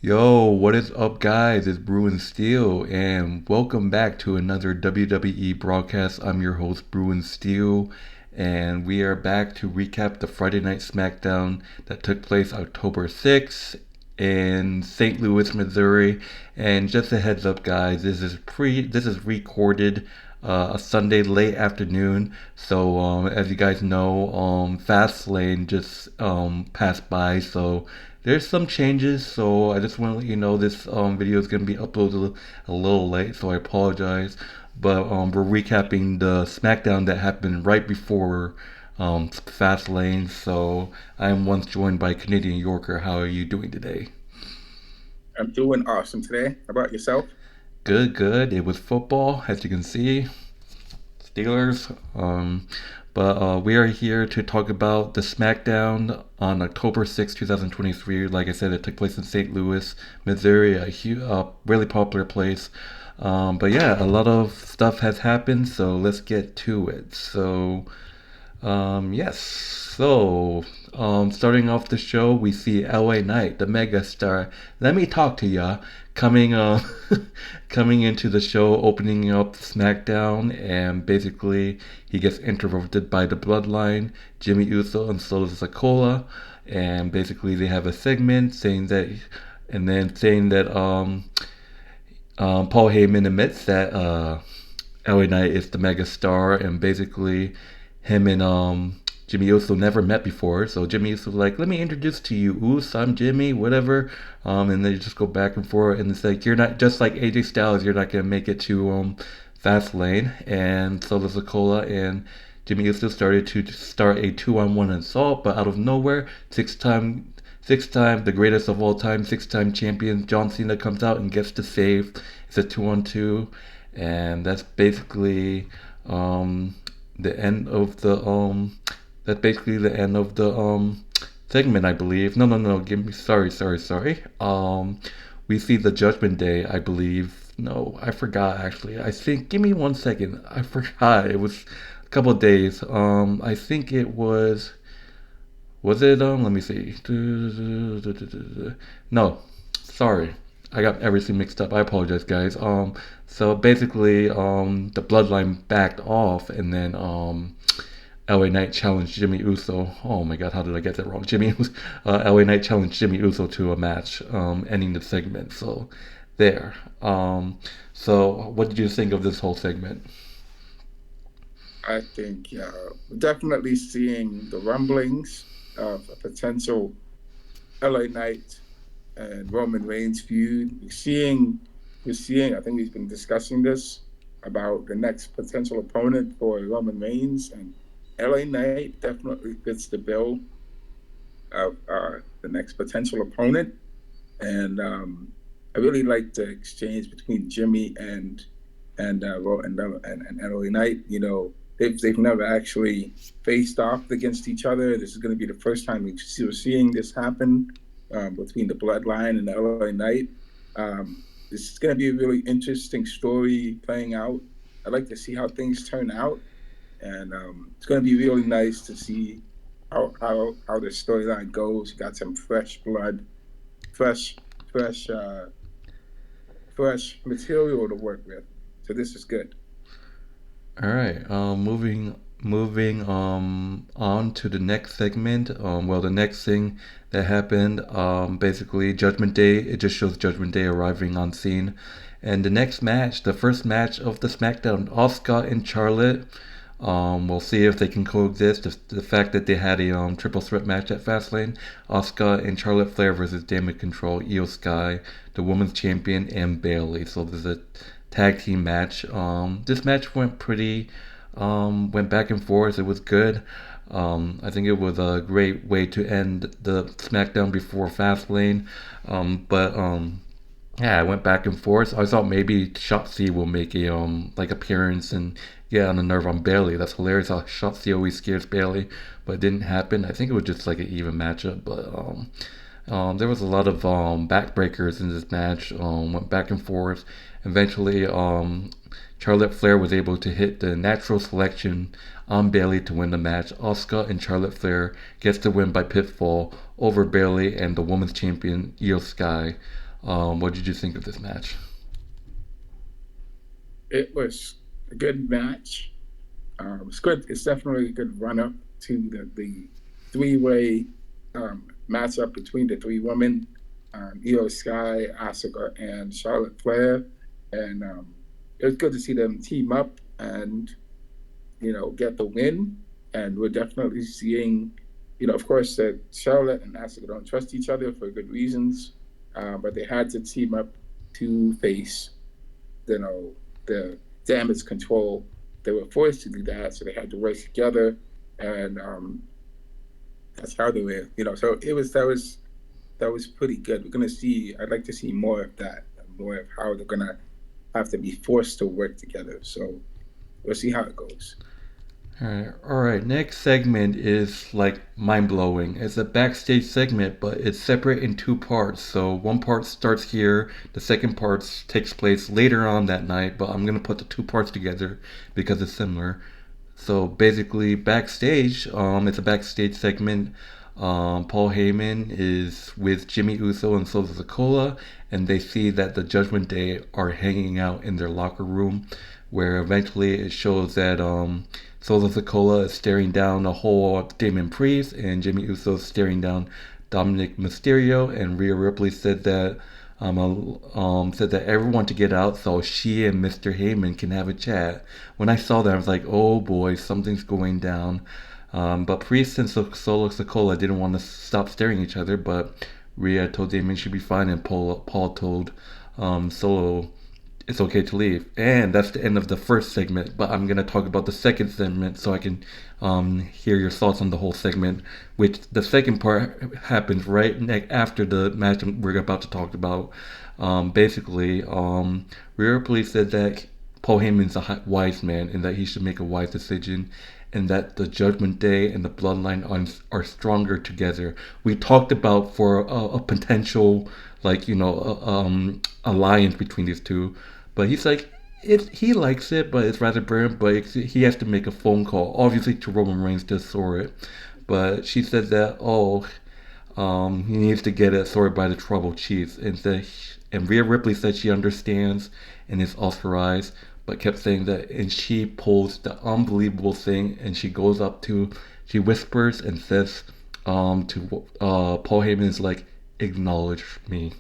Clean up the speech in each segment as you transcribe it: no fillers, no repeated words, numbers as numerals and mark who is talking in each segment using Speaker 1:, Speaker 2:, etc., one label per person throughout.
Speaker 1: Yo, what is up, guys? It's Bruin Steel, and welcome back to another WWE broadcast. I'm your host, Bruin Steel, and we are back to recap the Friday Night Smackdown that took place October 6th in St. Louis, Missouri. And just a heads up, guys, this is recorded a Sunday late afternoon. So as you guys know, Fastlane just passed by, so there's some changes. So I just want to let you know this video is going to be uploaded a little late, so I apologize. But we're recapping the SmackDown that happened right before Fastlane. So I'm once joined by Canadian Yorker. How are you doing today?
Speaker 2: I'm doing awesome today. How about yourself?
Speaker 1: Good, good. It was football, as you can see. Steelers. But we are here to talk about the SmackDown on October 6th, 2023. Like I said, it took place in St. Louis, Missouri, a really popular place. But yeah, a lot of stuff has happened, so let's get to it. Yes. Starting off the show, we see LA Knight, the mega star. Let me talk to ya. Coming, coming into the show, opening up SmackDown, and basically he gets interrupted by the Bloodline, Jimmy Uso, and Solo Sikoa, and basically they have a segment saying that, and then saying that Paul Heyman admits that LA Knight is the mega star, and basically him and Jimmy Uso never met before. So Jimmy Uso's like, "Let me introduce to you, Uso. I'm Jimmy, whatever." And they just go back and forth, and it's like you're not just like AJ Styles. You're not gonna make it to Fastlane, and Solo Sikoa and Jimmy Uso started to start a two-on-one assault, but out of nowhere, six time, the greatest of all time, six-time champion John Cena comes out and gets the save. It's a two-on-two, and that's basically um, the end of the segment, I believe. No, no, no. Give me sorry. We see the Judgment Day, I believe. No, I forgot actually. I think. Give me 1 second. I forgot. It was a couple of days. I think it was. Was it? Let me see. No, sorry. I got everything mixed up. I apologize, guys. So basically, the Bloodline backed off, and then LA Knight challenged Jimmy Uso. Oh my God, how did I get that wrong? LA Knight challenged Jimmy Uso to a match, ending the segment. So there. So what did you think of this whole segment?
Speaker 2: I think we're definitely seeing the rumblings of a potential LA Knight and Roman Reigns feud. We're seeing. I think we've been discussing this about the next potential opponent for Roman Reigns, and LA Knight definitely fits the bill of the next potential opponent. And I really like the exchange between Jimmy and LA Knight. They've never actually faced off against each other. This is going to be the first time we're seeing this happen between the Bloodline and LA Knight. This is going to be a really interesting story playing out. I'd like to see how things turn out, and it's going to be really nice to see how the storyline goes. You got some fresh blood, fresh fresh fresh material to work with. So this is good.
Speaker 1: All right. Moving on to the next segment. Well, the next thing that happened, basically Judgment Day. It just shows Judgment Day arriving on scene, and the next match, the first match of the SmackDown, Asuka and Charlotte. We'll see if they can coexist. The fact that they had a triple threat match at Fastlane, Asuka and Charlotte Flair versus Damien Control, IYO Sky, the Women's Champion, and Bayley. So there's a tag team match. This match went back and forth. It was good. I think it was a great way to end the SmackDown before Fastlane. But yeah, I went back and forth. I thought maybe Shotzi will make a like appearance and get on the nerve on Bayley. That's hilarious how Shotzi always scares Bayley, but it didn't happen. I think it was just like an even matchup, but there was a lot of backbreakers in this match. Went back and forth. Eventually, Charlotte Flair was able to hit the natural selection on Bayley to win the match. Asuka and Charlotte Flair gets the win by pinfall over Bayley and the women's champion IYO Sky. What did you think of this match?
Speaker 2: It was a good match. It's good. It's definitely a good run up to the three-way matchup between the three women, IYO Sky, Asuka, and Charlotte Flair. And it was good to see them team up and get the win. And we're definitely seeing, of course, that Charlotte and Asuka don't trust each other for good reasons, but they had to team up to face, the damage control. They were forced to do that, so they had to work together, and that's how they were. So that was pretty good. We're gonna see. I'd like to see more of that, more of how they're gonna have to be forced to work together. So we'll see how it goes.
Speaker 1: All right. Next segment is like mind blowing. It's a backstage segment, but it's separate in two parts. So one part starts here, the second part takes place later on that night. But I'm gonna put the two parts together because it's similar. So basically, backstage, it's a backstage segment. Paul Heyman is with Jimmy Uso and Solo Sikoa, and they see that the Judgment Day are hanging out in their locker room, where eventually it shows that Solo Sikoa is staring down a whole Damien Priest, and Jimmy Uso is staring down Dominic Mysterio, and Rhea Ripley said that everyone to get out so she and Mr. Heyman can have a chat. When I saw that, I was like, oh boy, something's going down. But Priest and Solo Sikoa didn't want to stop staring at each other, but Rhea told Damien she'd be fine, and Paul told Solo it's okay to leave. And that's the end of the first segment, but I'm going to talk about the second segment so I can hear your thoughts on the whole segment, which the second part happens right after the match we're about to talk about. Basically, Rhea Ripley said that Paul Heyman's a wise man and that he should make a wise decision, and that the Judgment Day and the Bloodline are stronger together. We talked about for a potential, like, alliance between these two, but he's like, he likes it, but it's rather burnt. But he has to make a phone call, obviously to Roman Reigns to sort it. But she said that he needs to get it sorted by the Tribal Chiefs, and Rhea Ripley said she understands and is authorized, but kept saying that, and she pulls the unbelievable thing, and she whispers and says to Paul Heyman is like, acknowledge me,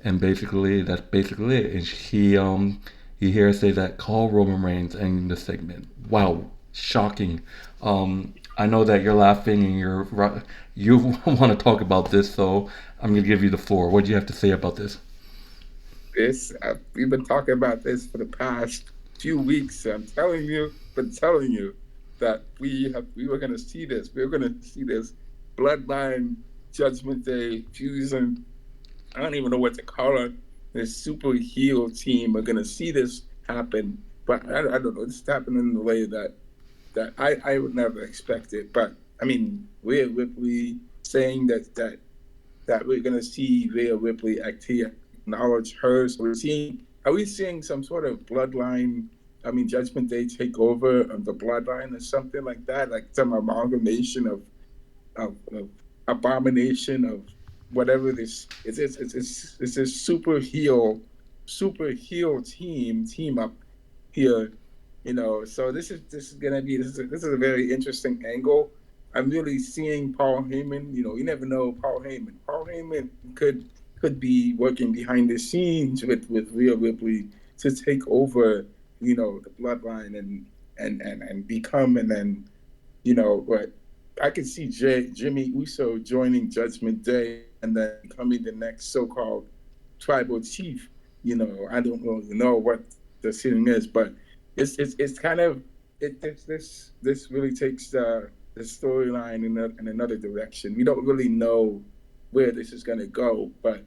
Speaker 1: and basically that's basically it. And you hear her say that, call Roman Reigns, ending the segment. Wow, shocking. I know that you're laughing and you want to talk about this, so I'm gonna give you the floor. What do you have to say about this?
Speaker 2: We've been talking about this for the past few weeks. I'm telling you that we were going to see this. We were going to see this Bloodline Judgment Day fusion. I don't even know what to call it. This super heel team. We're going to see this happen, but I don't know. It's happening in the way that I would never expect it. But I mean, Rhea Ripley saying that we're going to see Rhea Ripley acknowledge her. So are we seeing some sort of bloodline? I mean, Judgment Day take over of the bloodline or something like that, like some amalgamation of abomination of whatever this. It's this super heel team up here. So this is gonna be this is a very interesting angle. I'm really seeing Paul Heyman. You never know Paul Heyman. Paul Heyman could be working behind the scenes with Rhea Ripley to take over, the bloodline and become, and then, what I could see Jimmy Uso joining Judgment Day and then becoming the next so-called tribal chief. I don't really know what the thing is, but it's kind of this really takes the storyline in another direction. We don't really know where this is going to go, but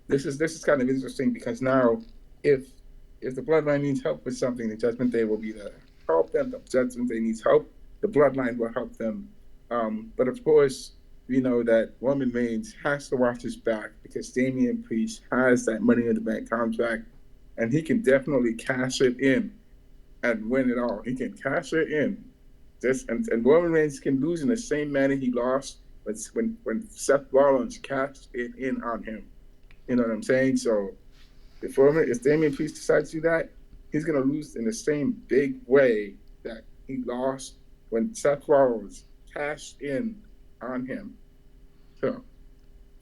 Speaker 2: this is kind of interesting because now if if the bloodline needs help with something, the Judgment Day will be there to help them. The Judgment Day needs help, the bloodline will help them. But of course, we know that Roman Reigns has to watch his back because Damian Priest has that Money in the Bank contract, and he can definitely cash it in and win it all. He can cash it in. And Roman Reigns can lose in the same manner he lost when Seth Rollins cashed it in on him. You know what I'm saying? So if Damian Priest decides to do that, he's gonna lose in the same big way that he lost when Seth Rollins cashed in on him. So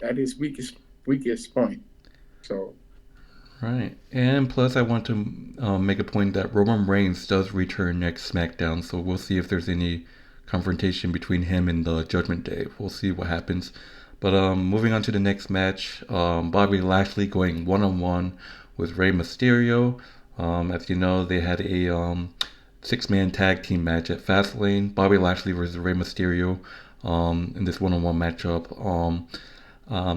Speaker 2: at his weakest point. So
Speaker 1: Right. And plus, I want to make a point that Roman Reigns does return next SmackDown, so we'll see if there's any confrontation between him and the Judgment Day. We'll see what happens. But moving on to the next match, Bobby Lashley going one on one with Rey Mysterio. As you know, they had a six-man tag team match at Fastlane. Bobby Lashley versus Rey Mysterio in this one on one matchup.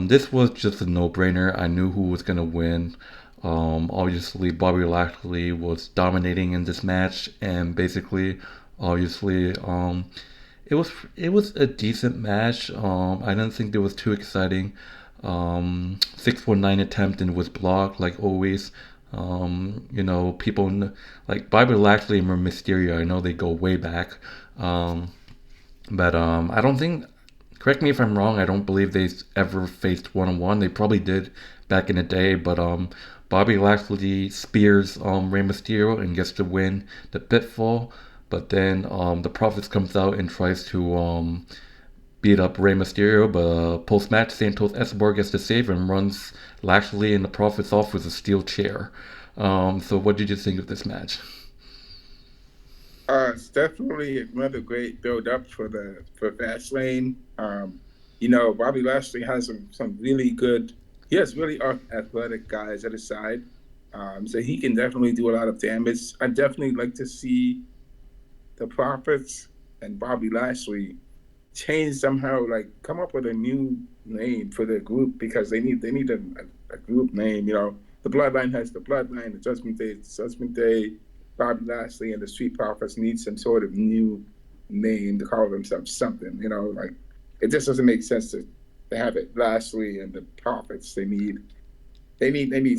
Speaker 1: This was just a no-brainer. I knew who was gonna win. Obviously, Bobby Lashley was dominating in this match, and basically, obviously, it was a decent match. I didn't think it was too exciting. 619 attempt and was blocked like always. People like Bobby Lashley and Mysterio. I know they go way back, but I don't think. Correct me if I'm wrong. I don't believe they ever faced one on one. They probably did back in the day, but Bobby Lashley spears Rey Mysterio and gets to win the pitfall. But then the Profits comes out and tries to beat up Rey Mysterio, but post match Santos Escobar gets the save and runs Lashley and the Profits off with a steel chair. So what did you think of this match?
Speaker 2: it's definitely another great build up for Fastlane. Bobby Lashley has some really good. He has really athletic guys at his side, so he can definitely do a lot of damage. I definitely like to see the Profits and Bobby Lashley change somehow, like come up with a new name for their group because they need a group name. The Bloodline has the Bloodline, the Judgment Day. Bobby Lashley and the Street Profits need some sort of new name to call themselves something. Like it just doesn't make sense to have it Lashley and the Profits. They need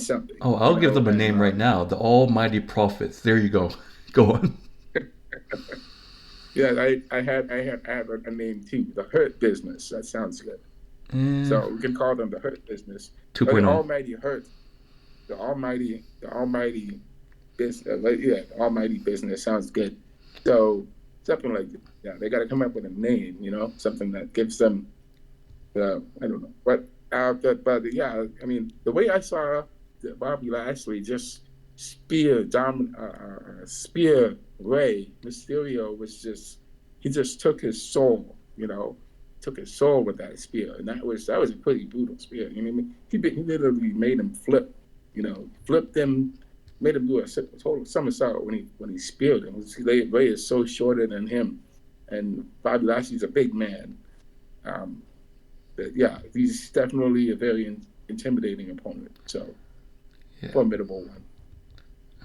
Speaker 2: something.
Speaker 1: Oh, I'll give them a
Speaker 2: And
Speaker 1: name right now. The Almighty Prophets. There you go. Go on.
Speaker 2: yeah, I had a name too. The Hurt Business. That sounds good.
Speaker 1: Eh,
Speaker 2: So we can call them the Hurt Business. But the
Speaker 1: 2.0.
Speaker 2: Almighty Hurt, the Almighty business. Yeah, the Almighty Business sounds good. So something like that. Yeah, they got to come up with a name. Something that gives them the I don't know, but yeah, I mean the way I saw Bobby Lashley just spear Rey Mysterio was just he just took his soul, took his soul with that spear, and that was a pretty brutal spear. He literally made him flip, flipped him, made him do a total somersault when he speared him. Rey is so shorter than him, and Bobby Lashley's a big man. Um, but yeah, he's definitely a very intimidating opponent. So
Speaker 1: Yeah.
Speaker 2: formidable one.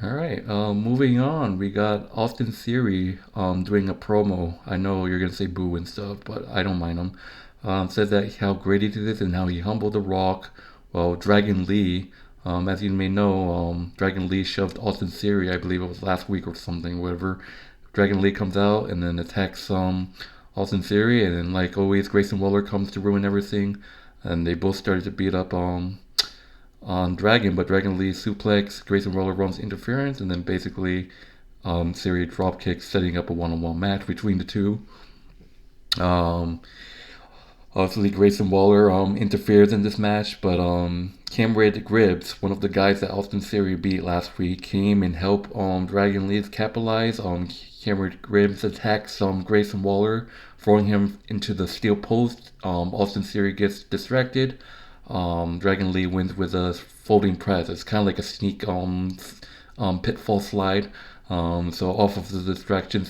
Speaker 1: All right. Moving on, we got Austin Theory doing a promo. I know you're gonna say boo and stuff, but I don't mind him. Says that how great he did and how he humbled The Rock. Well, Dragon Lee, as you may know, Dragon Lee shoved Austin Theory. I believe it was last week or something, whatever. Dragon Lee comes out and then attacks Austin Theory, and then like always, Grayson Waller comes to ruin everything, and they both started to beat up on Dragon, but Dragon Lee suplex, Grayson Waller runs interference, and then basically Theory drop kicks, setting up a one-on-one match between the two. Um, Obviously, Grayson Waller interferes in this match, but Cameron Gribbs, one of the guys that Austin Theory beat last week, came and helped Dragon Lee capitalize. Cameron Gribbs attacks Grayson Waller, throwing him into the steel post. Austin Theory gets distracted. Dragon Lee wins with a folding press. It's kind of like a sneak pitfall slide. So off of the distraction,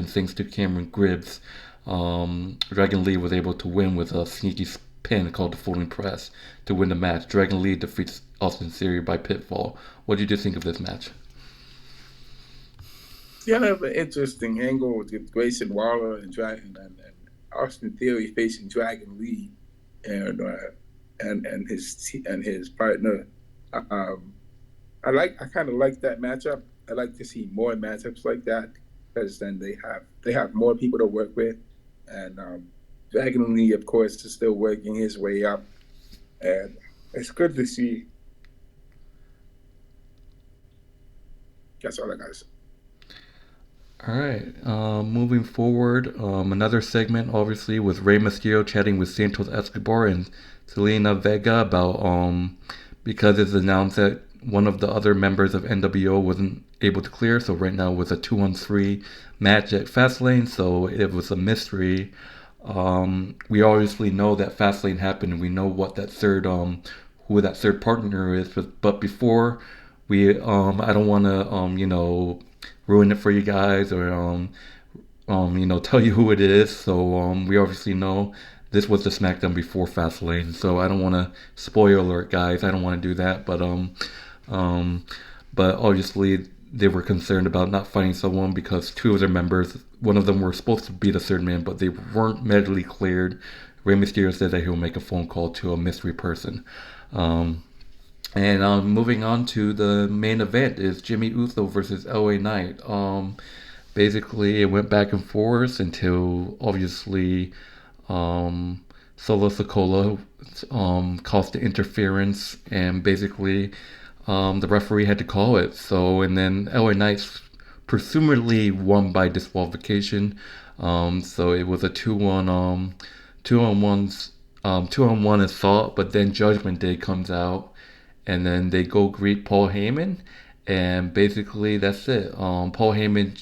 Speaker 1: thanks to Cameron Gribbs, Dragon Lee was able to win with a sneaky pin called the folding press to win the match. Dragon Lee defeats Austin Theory by pinfall. What did you think of this match?
Speaker 2: Yeah, I have an interesting angle with Grayson Waller and and Austin Theory facing Dragon Lee and his partner. Um, I kind of like that matchup. I like to see more matchups like that because then they have more people to work with, and Dragon Lee, of course, is still working his way up. and it's good to see. That's all I got to say.
Speaker 1: All right. Moving forward, another segment obviously was Rey Mysterio chatting with Santos Escobar and Selena Vega about because it's announced that one of the other members of NWO wasn't able to clear, so right now it was a 2-on-3 match at Fastlane, so it was a mystery. We obviously know that Fastlane happened, and we know what that third who that third partner is, but before we I don't want to ruin it for you guys or tell you who it is. So we obviously know this was the SmackDown before Fastlane. So I don't want to spoiler alert, guys. I don't want to do that. Um, but obviously they were concerned about not finding someone because two of their members, one of them were supposed to be the third man, but they weren't medically cleared. Rey Mysterio said that he'll make a phone call to a mystery person. Um, and moving on to the main event is Jimmy Uso versus LA Knight. Basically, it went back and forth until obviously Solo Sokola caused the interference, and basically the referee had to call it. So, and then LA Knight presumably won by disqualification. So it was a 2-on-1 assault, but then Judgment Day comes out and then they go greet Paul Heyman, and basically that's it. Paul Heyman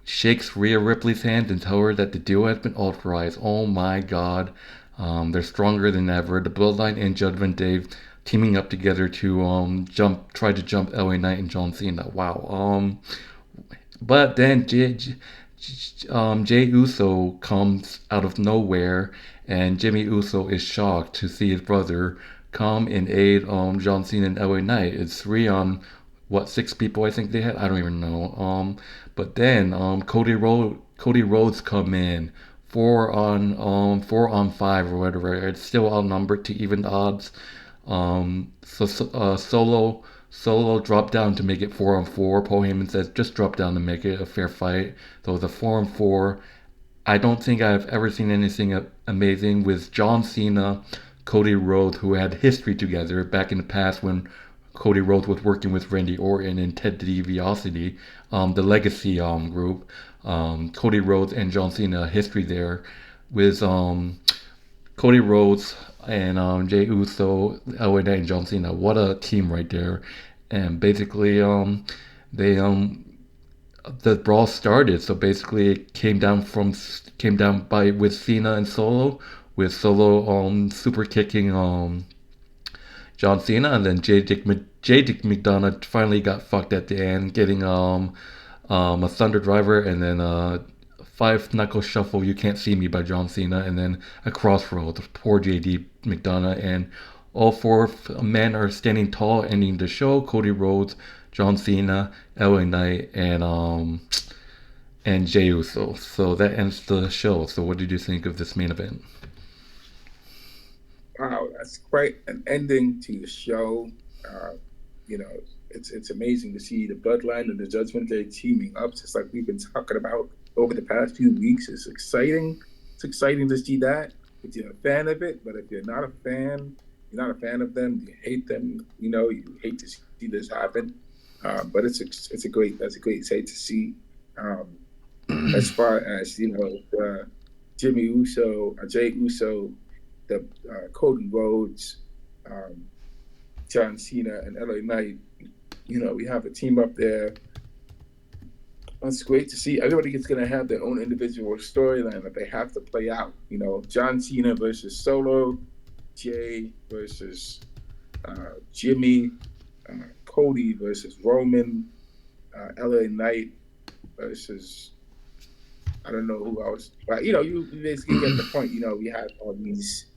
Speaker 1: shakes Rhea Ripley's hand and tells her that the deal has been authorized. Oh my God, they're stronger than ever. The Bloodline and Judgment Day teaming up together to try to jump LA Knight and John Cena. Wow. But then Jey Uso comes out of nowhere, and Jimmy Uso is shocked to see his brother come and aid John Cena and LA Knight. It's 6 people I think they had. I don't even know. But then Cody Rhodes come in 4-on-5 or whatever. It's still outnumbered to even odds. Solo dropped down to make it 4-on-4. Paul Heyman says just drop down to make it a fair fight. So it was a 4-on-4. I don't think I've ever seen anything amazing with John Cena, Cody Rhodes, who had history together back in the past when Cody Rhodes was working with Randy Orton and Ted DiBiase, the Legacy group. Cody Rhodes and John Cena, history there with Cody Rhodes and Jey Uso, LA Knight, and John Cena. What a team right there! And basically, they the brawl started. So basically, it came down by with Cena and Solo, with Solo super kicking John Cena, and then J Dick McDonough finally got fucked at the end, getting a Thunder Driver, and then Five Knuckle Shuffle, You Can't See Me by John Cena, and then a Crossroads, poor JD McDonough, and all four men are standing tall, ending the show. Cody Rhodes, John Cena, LA Knight, and Jey Uso. So that ends the show. So what did you think of this main event?
Speaker 2: Wow, that's quite an ending to the show. Uh, you know, it's amazing to see the Bloodline and the Judgment Day teaming up, just like we've been talking about over the past few weeks. It's exciting. It's exciting to see that if you're a fan of it. But if you're not a fan, you're not a fan of them. You hate them. You hate to see this happen. But it's a great sight to see. Um, as far as Jimmy Uso, Jey Uso, the Cody Rhodes, um, John Cena, and LA Knight. We have a team up there. It's great to see. Everybody is going to have their own individual storyline that they have to play out. John Cena versus Solo, Jay versus Jimmy, Cody versus Roman, LA Knight versus I don't know who else. But you basically get the point. We have all these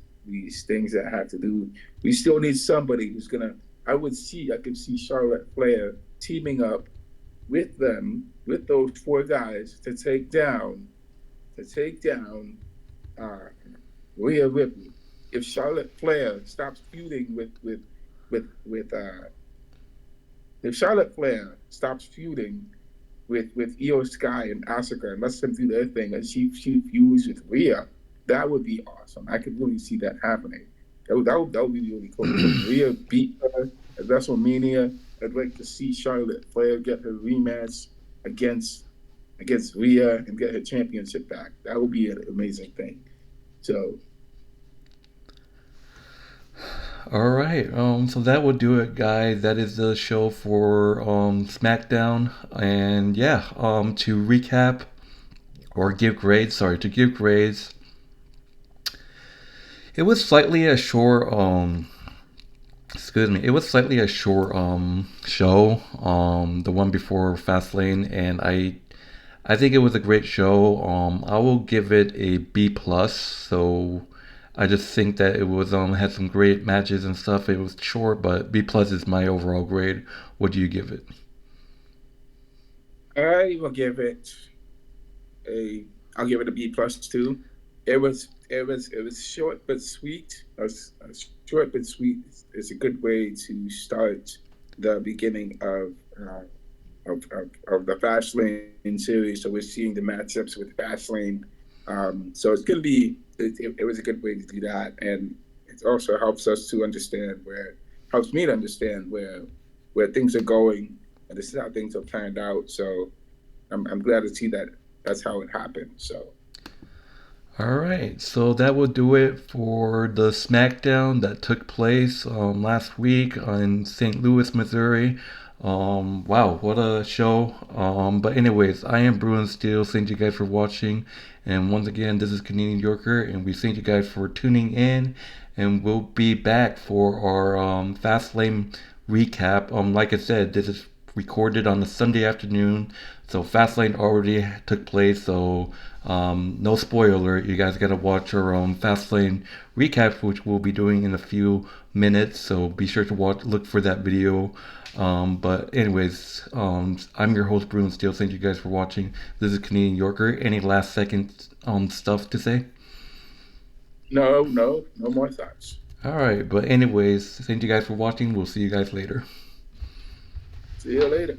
Speaker 2: things that have to do. We still need somebody who's gonna. I could see Charlotte Flair teaming up with those four guys to take down uh, Rhea Ripley. If Charlotte Flair stops feuding if Charlotte Flair stops feuding with IYO Sky and Asuka and lets them do their thing and she feuds with Rhea, that would be awesome. I could really see that happening. That would be really cool. If Rhea beat her at WrestleMania, I'd like to see Charlotte Flair get her rematch against Rhea and get her championship back. That would be an amazing thing. So
Speaker 1: All right. So that will do it, guys. That is the show for SmackDown. And yeah, to recap or give grades. Sorry, to give grades. It was slightly a short. Excuse me. It was slightly a short show. The one before Fastlane, and I think it was a great show. I will give it a B plus. So I just think that it was had some great matches and stuff. It was short, but B plus is my overall grade. What do you give it?
Speaker 2: I will give it a I'll give it a B plus too. It was short but sweet. A short but sweet is a good way to start the beginning of the Fastlane series. So we're seeing the matchups with Fastlane. So it's gonna be it was a good way to do that, and it also helps me to understand where things are going, and this is how things have planned out. So I'm glad to see that that's how it happened. So
Speaker 1: All right, so that will do it for the SmackDown that took place last week in St. Louis, Missouri. Wow, what a show. But anyways, I am Bruin Steel. Thank you guys for watching. And once again, this is Canadian Yorker, and we thank you guys for tuning in. And we'll be back for our Fastlane recap. Like I said, this is recorded on a Sunday afternoon, so Fastlane already took place. So no spoiler, you guys gotta watch our Fastlane recap, which we'll be doing in a few minutes. So be sure to look for that video. But anyways, I'm your host Bruin Steel. Thank you guys for watching. This is Canadian Yorker. Any last second stuff to say?
Speaker 2: no more thoughts.
Speaker 1: All right, but anyways, thank you guys for watching. We'll see you guys later.
Speaker 2: See you later.